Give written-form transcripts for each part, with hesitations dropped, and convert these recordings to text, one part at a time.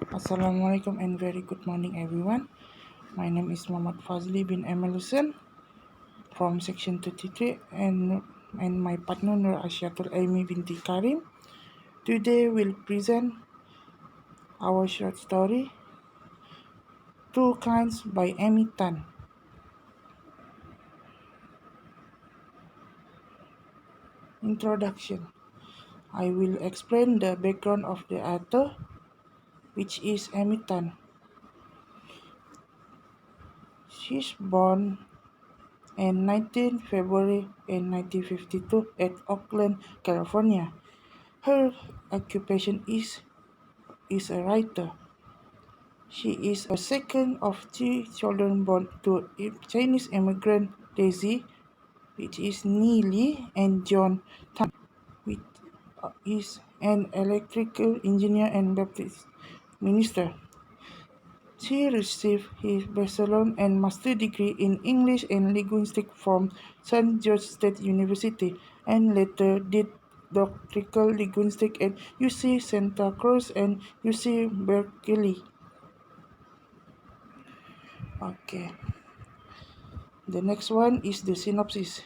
Assalamualaikum and very good morning everyone. My name is Muhammad Fazli bin Emelusen from section 33 and my partner Nur Asyatul Aimi binti Karim. Today we'll present our short story Two Kinds by Amy Tan. Introduction. I will explain the background of the author, which is Amy Tan. She's born on 19 February in 1952 at Oakland, California. Her occupation is a writer. She is a second of three children born to Chinese immigrant Daisy, which is Nee Lee, and John Tan, which is an electrical engineer and Baptist minister. She received his bachelor and master degree in English and linguistics from St. George State University, and later did doctoral linguistics at UC Santa Cruz and UC Berkeley. Okay, the next one is the synopsis.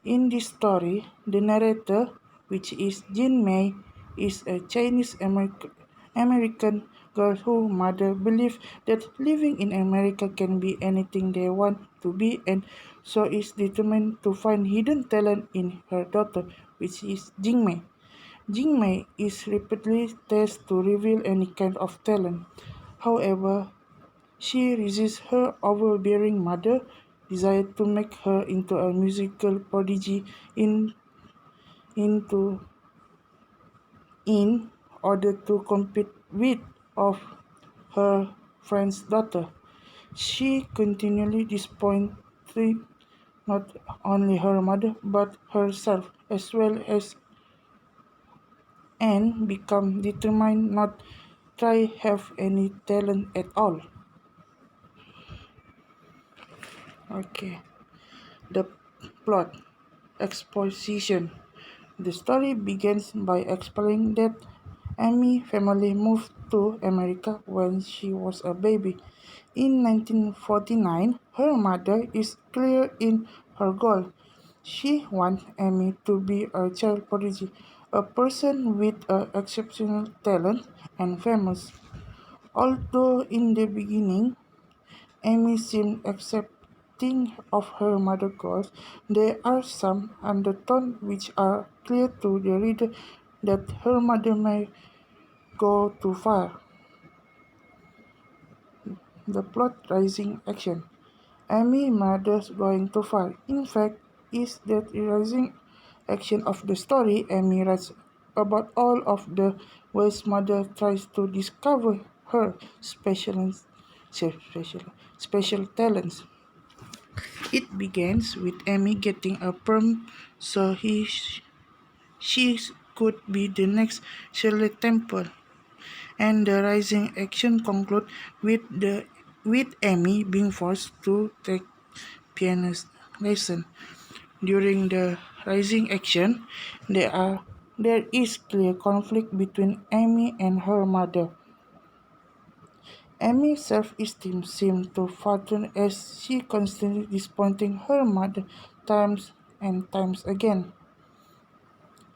In this story, the narrator, which is Jin Mei, is a Chinese American girl whose mother believes that living in America can be anything they want to be, and so is determined to find hidden talent in her daughter, which is Jing Mei. Jing Mei is repeatedly tested to reveal any kind of talent. However, she resists her overbearing mother, desire to make her into a musical prodigy into in order to compete with of her friend's daughter. She continually disappointed not only her mother but herself as well as and become determined not try have any talent at all. Okay. The plot exposition. The story begins by explaining that Amy family moved to America when she was a baby. In 1949, her mother is clear in her goal. She wants Amy to be a child prodigy, a person with exceptional talent and famous. Although in the beginning Amy seemed accepting of her mother's goals, there are some undertones which are clear to the reader that her mother may go too far. The plot rising action. Amy mother's going too far. In fact, is that rising action of the story. Amy writes about all of the ways mother tries to discover her special, special talents. It begins with Amy getting a perm so she could be the next Shirley Temple, and the rising action concludes with Amy being forced to take piano lesson. During the rising action, there is clear conflict between Amy and her mother. Amy's self-esteem seemed to falter as she constantly disappointing her mother times and times again.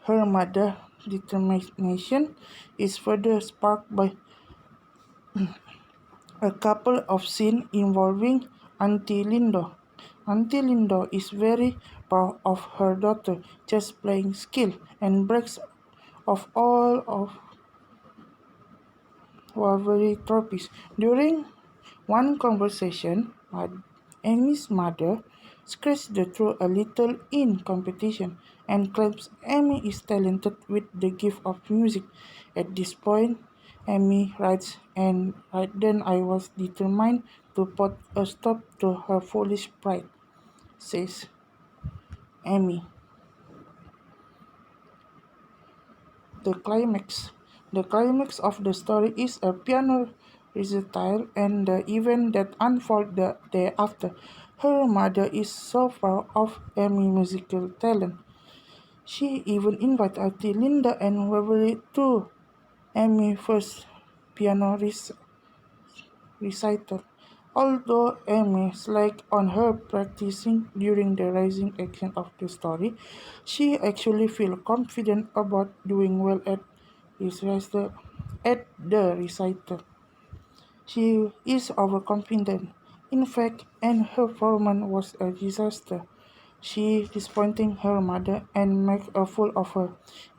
Her mother's determination is further sparked by a couple of scenes involving Auntie Lindo. Auntie Lindo is very proud of her daughter just playing skill and breaks of all of Waverly trophies. During one conversation, Amy's mother scratched the throat a little in competition and claims Amy is talented with the gift of music. At this point, Amy writes, and right then I was determined to put a stop to her foolish pride, says Amy. The climax. The climax of the story is a piano recital and the event that unfolds the day after. Her mother is so proud of Amy's musical talent. She even invites Auntie Linda and Waverly to Amy's first piano recital. Although Amy slacked on her practicing during the rising action of the story, she actually feels confident about doing well at the recital. She is overconfident. In fact, and her performance was a disaster. She disappointed her mother and made a fool of her.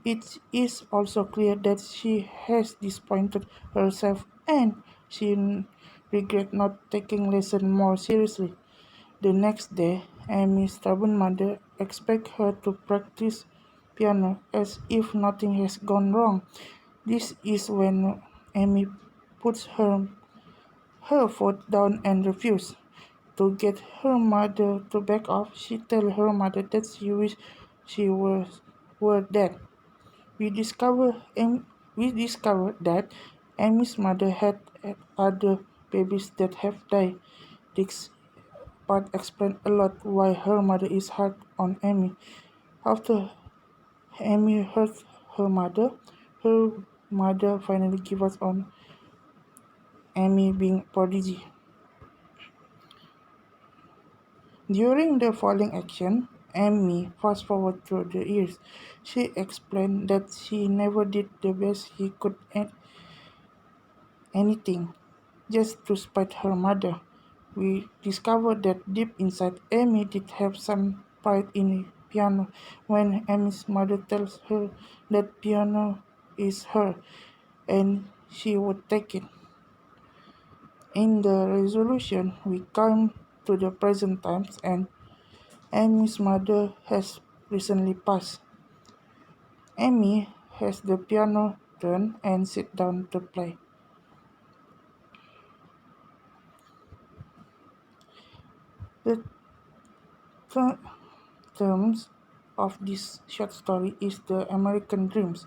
It is also clear that she has disappointed herself and she regrets not taking lessons more seriously. The next day, Amy's stubborn mother expects her to practice piano as if nothing has gone wrong. This is when Amy puts her foot down and refuses. To get her mother to back off, she tells her mother that she wishes she were dead. We discover Am- we discover that Amy's mother had other babies that have died. This part explains a lot why her mother is hard on Amy. After Amy hurt her mother finally gives up on Amy being prodigy. During the following action, Amy fast forward through the years. She explained that she never did the best he could at anything, just to spite her mother. We discovered that deep inside, Amy did have some pride in piano. When Amy's mother tells her that piano is her and she would take it. In the resolution, we come to the present times and Amy's mother has recently passed. Amy has the piano turned and sit down to play. The th- terms of this short story is the American dreams.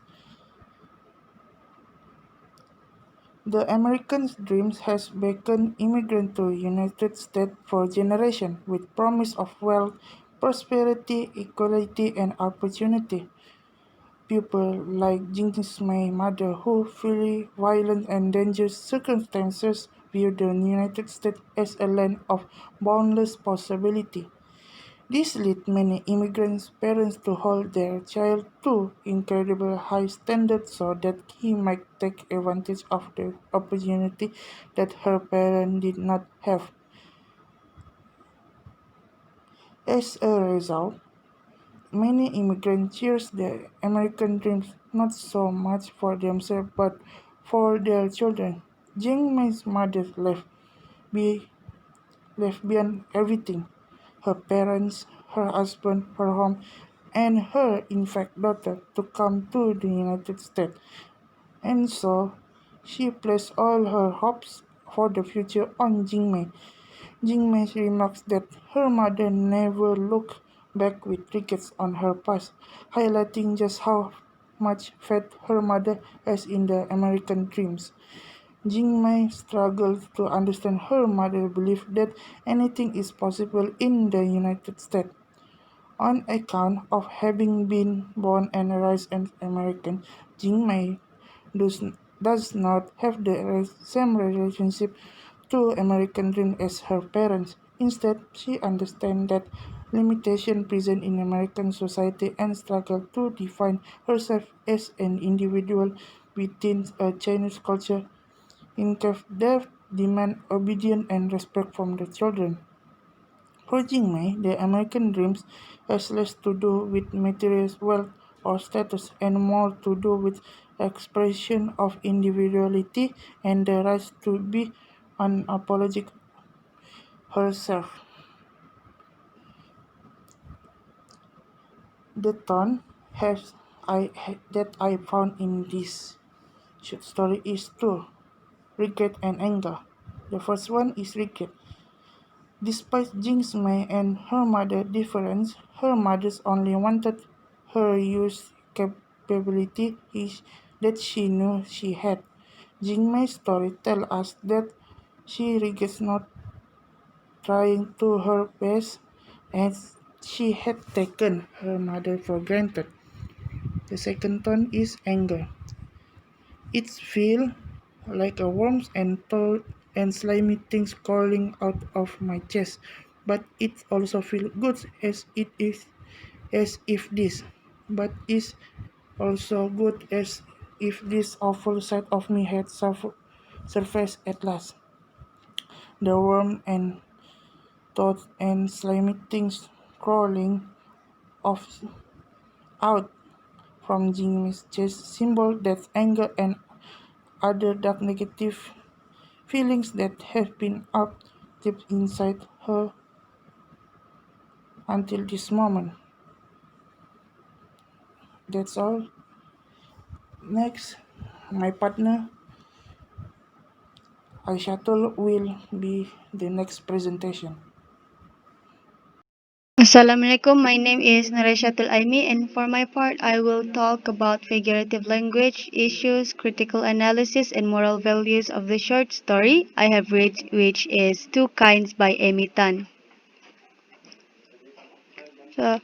The American dreams has beckoned immigrants to United States for generations with promise of wealth, prosperity, equality, and opportunity. People like Jenkins' mother, who flee violent and dangerous circumstances, view the United States as a land of boundless possibility. This led many immigrant parents to hold their child to incredibly high standards so that he might take advantage of the opportunity that her parents did not have. As a result, many immigrants cherish the American dream not so much for themselves but for their children. Jing Mei's mother be, left behind everything: her parents, her husband, her home, and her infant daughter to come to the United States. And so she placed all her hopes for the future on Jingmei. Jingmei remarks that her mother never looked back with regrets on her past, highlighting just how much faith her mother has in the American dreams. Jingmei struggled to understand her mother's belief that anything is possible in the United States. On account of having been born and raised as American, Jingmei does, does not have the same relationship to American dream as her parents. Instead, she understands that limitation present in American society and struggle to define herself as an individual within a Chinese culture in that demand obedience and respect from the children. For Jingmei, the American dream has less to do with material wealth or status and more to do with expression of individuality and the right to be unapologetic herself. The tone that I found in this short story is two: regret and anger. The first one is regret. Despite Jing's Mei and her mother difference, her mother only wanted her use capability that she knew she had. Jing Mei's story tells us that she regrets not trying to her best as she had taken her mother for granted. The second tone is anger. It's feel like a worms and toad and slimy things crawling out of my chest. But it also feels good as if this, but is also good as if this awful side of me had surfaced at last. The worm and toad and slimy things crawling off out from Jimmy's chest symbol that anger and other dark negative feelings that have been up deep inside her until this moment. That's all. Next, my partner Aishatul will be the next presentation. Assalamualaikum. My name is Nareshatul Aimi, and for my part, I will talk about figurative language, issues, critical analysis, and moral values of the short story I have read, which is Two Kinds by Amy Tan. So,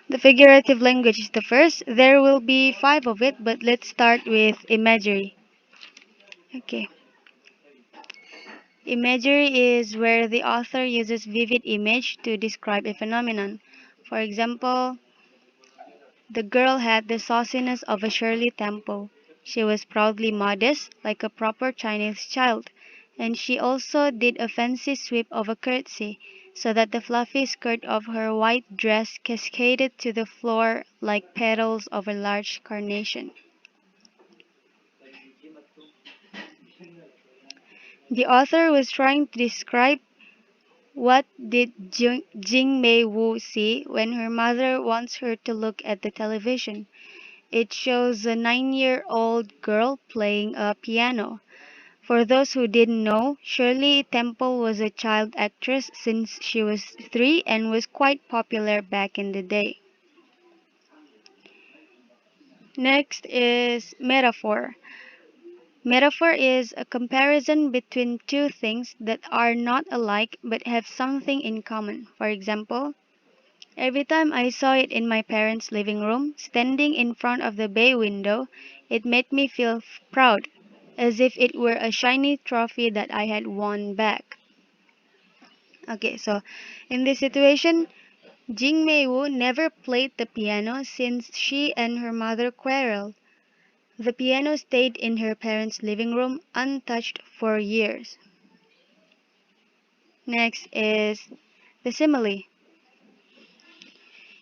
the figurative language is the first. There will be five of it, but let's start with imagery. Okay. Imagery is where the author uses vivid image to describe a phenomenon. For example, the girl had the sauciness of a Shirley Temple. She was proudly modest, like a proper Chinese child, and she also did a fancy sweep of a curtsy, so that the fluffy skirt of her white dress cascaded to the floor like petals of a large carnation. The author was trying to describe what did Jing Mei Wu see when her mother wants her to look at the television. It shows a 9-year-old girl playing a piano. For those who didn't know, Shirley Temple was a child actress since she was 3 and was quite popular back in the day. Next is metaphor. Metaphor is a comparison between two things that are not alike but have something in common. For example, every time I saw it in my parents' living room, standing in front of the bay window, it made me feel proud, as if it were a shiny trophy that I had won back. Okay, so in this situation, Jing Mei Wu never played the piano since she and her mother quarreled. The piano stayed in her parents' living room untouched for years. Next is the simile.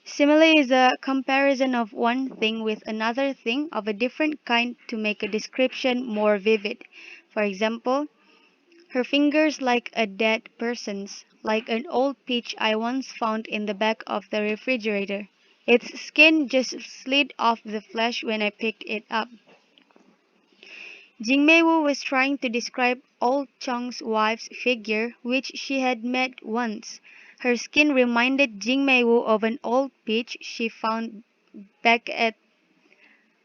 Simile is a comparison of one thing with another thing of a different kind to make a description more vivid. For example, her fingers like a dead person's, like an old peach I once found in the back of the refrigerator. Its skin just slid off the flesh when I picked it up. Jingmei-woo was trying to describe old Chong's wife's figure, which she had met once. Her skin reminded Jingmei-woo of an old peach she found back at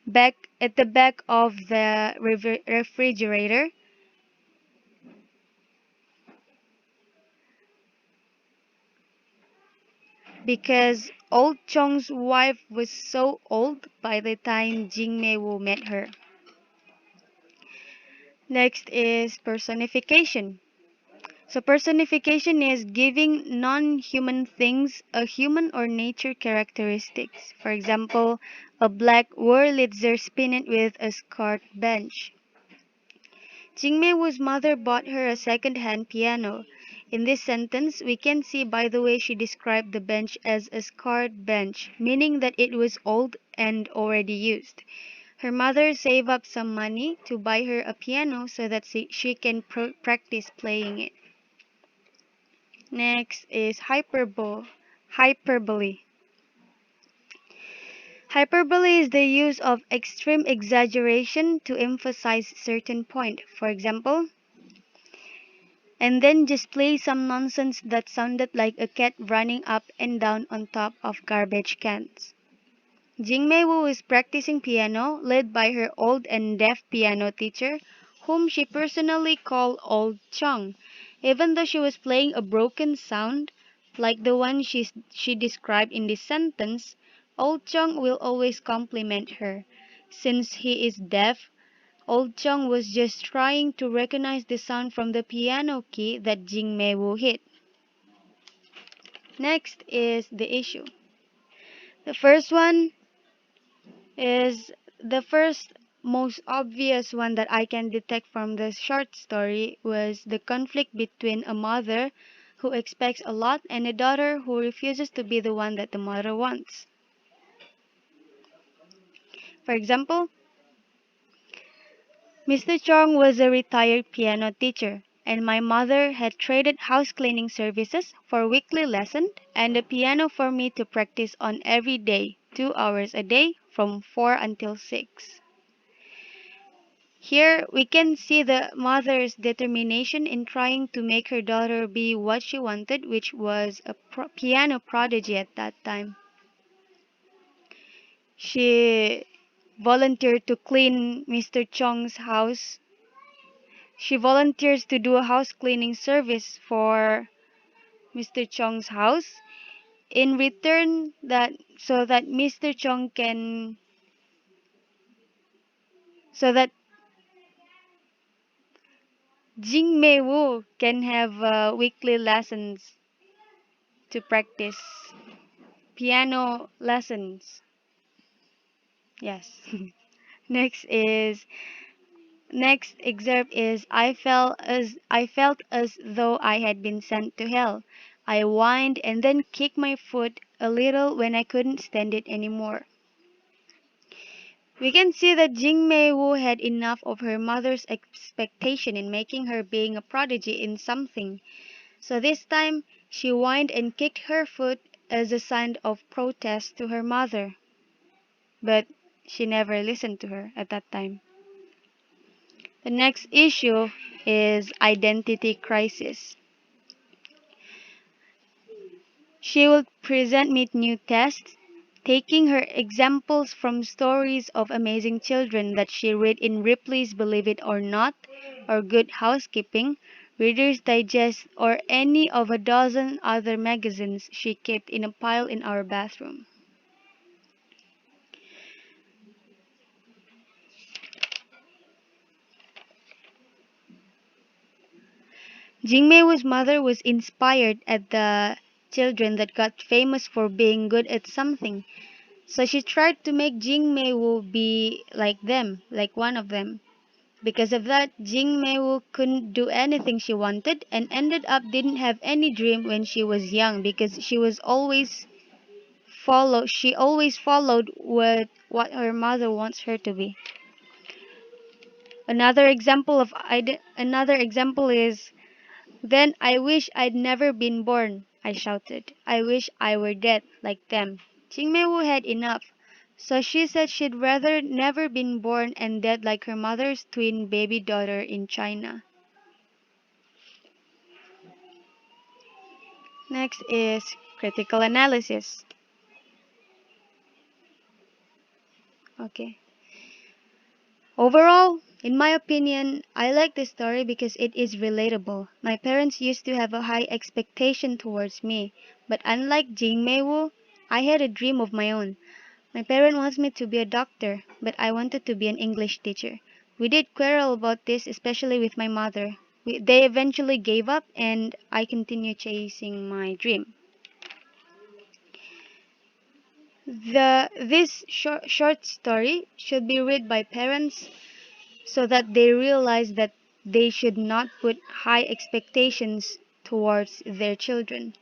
back at the back of the refrigerator because old Chong's wife was so old by the time Jingmei-woo met her. Next is personification. So personification is giving non-human things a human or nature characteristics. For example, a black Wurlitzer spinet with a scarred bench. Jingmei-woo's mother bought her a second-hand piano. In this sentence, we can see by the way she described the bench as a scarred bench, meaning that it was old and already used. Her mother saved up some money to buy her a piano so that she can practice playing it. Next is hyperbole. Hyperbole is the use of extreme exaggeration to emphasize certain point. For example, and then display some nonsense that sounded like a cat running up and down on top of garbage cans. Jingmei Wu is practicing piano, led by her old and deaf piano teacher, whom she personally called Old Chung, even though she was playing a broken sound like the one she described in this sentence. Old Chung will always compliment her. Since he is deaf, Old Chong was just trying to recognize the sound from the piano key that Jing Mei Wu hit. Next is the issue. The first one is the first most obvious one that I can detect from the short story was the conflict between a mother who expects a lot and a daughter who refuses to be the one that the mother wants. For example, Mr. Chong was a retired piano teacher, and my mother had traded house cleaning services for weekly lesson and a piano for me to practice on every day, 2 hours a day from 4 until 6. Here we can see the mother's determination in trying to make her daughter be what she wanted, which was a piano prodigy at that time. She volunteered to clean Mr. Chong's house. She volunteers to do a house cleaning service for Mr. Chong's house in return that so that Mr. Chong can so that Jing Mei Wu can have weekly lessons to practice piano lessons. Yes. Next is Next excerpt is I felt as though I had been sent to hell. I whined and then kicked my foot a little when I couldn't stand it anymore. We can see that Jing Mei Wu had enough of her mother's expectation in making her being a prodigy in something. So this time she whined and kicked her foot as a sign of protest to her mother. But she never listened to her at that time. The next issue is identity crisis. She will present me new tests, taking her examples from stories of amazing children that she read in Ripley's Believe It or Not, or Good Housekeeping, Reader's Digest, or any of a dozen other magazines she kept in a pile in our bathroom. Jingmei's mother was inspired at the children that got famous for being good at something. So she tried to make Jing Meiwu be like them, like one of them. Because of that, Jing Meiwu couldn't do anything she wanted and ended up didn't have any dream when she was young because she always followed what her mother wants her to be. Another example is then I wish I'd never been born, I shouted. I wish I were dead like them. Jingmeiwu had enough, so she said she'd rather never been born and dead like her mother's twin baby daughter in China. Next is critical analysis. Okay. Overall, in my opinion, I like this story because it is relatable. My parents used to have a high expectation towards me, but unlike Jingmeiwu, I had a dream of my own. My parent wants me to be a doctor, but I wanted to be an English teacher. We did quarrel about this, especially with my mother. They eventually gave up, and I continued chasing my dream. This short story should be read by parents so that they realize that they should not put high expectations towards their children.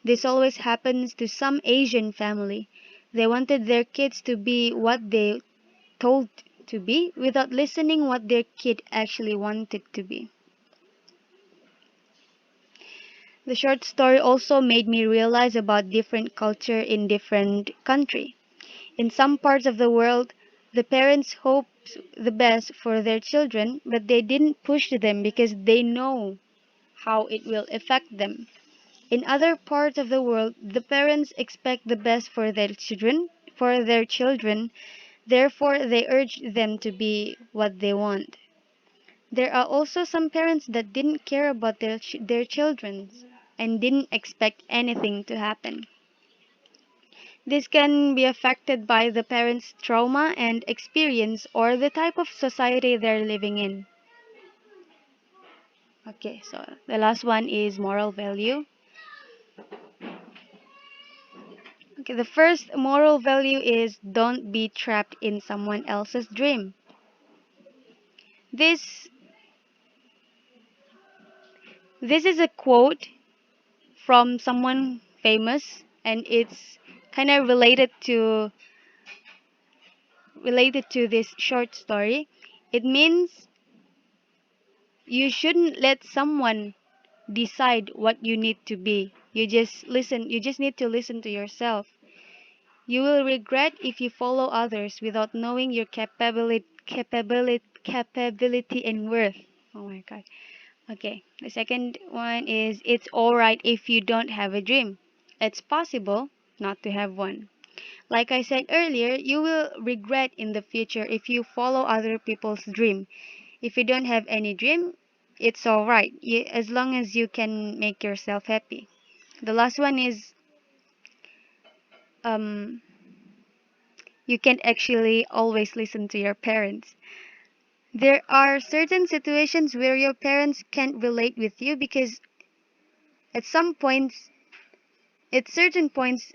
This always happens to some Asian family. They wanted their kids to be what they told to be without listening what their kid actually wanted to be. The short story also made me realize about different culture in different country. In some parts of the world, the parents hope the best for their children, but they didn't push them because they know how it will affect them. In other parts of the world, the parents expect the best for their children, therefore they urge them to be what they want. There are also some parents that didn't care about their children and didn't expect anything to happen. This can be affected by the parent's trauma and experience or the type of society they're living in. Okay, so the last one is moral value. Okay, the first moral value is don't be trapped in someone else's dream. This this is a quote from someone famous, and it's kind of related to this short story. It means you shouldn't let someone decide what you need to be. You just need to listen to yourself. You will regret if you follow others without knowing your capability and worth. Oh my god. Okay. The second one is it's alright if you don't have a dream. It's possible not to have one. Like I said earlier, you will regret in the future if you follow other people's dream. If you don't have any dream, it's alright. As long as you can make yourself happy. The last one is um you can actually always listen to your parents. There are certain situations where your parents can't relate with you because at some points, at certain points,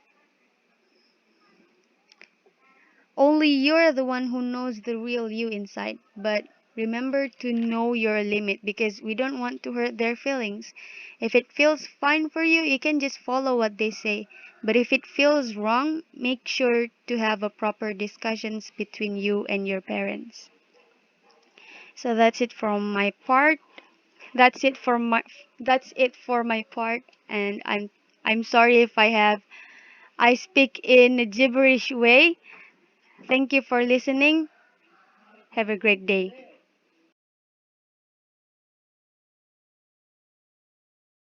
only you're the one who knows the real you inside. But remember to know your limit because we don't want to hurt their feelings. If it feels fine for you, you can just follow what they say. But if it feels wrong, make sure to have a proper discussions between you and your parents. So that's it from my part. That's it for my that's it for my part, and I'm sorry if I speak in a gibberish way. Thank you for listening. Have a great day.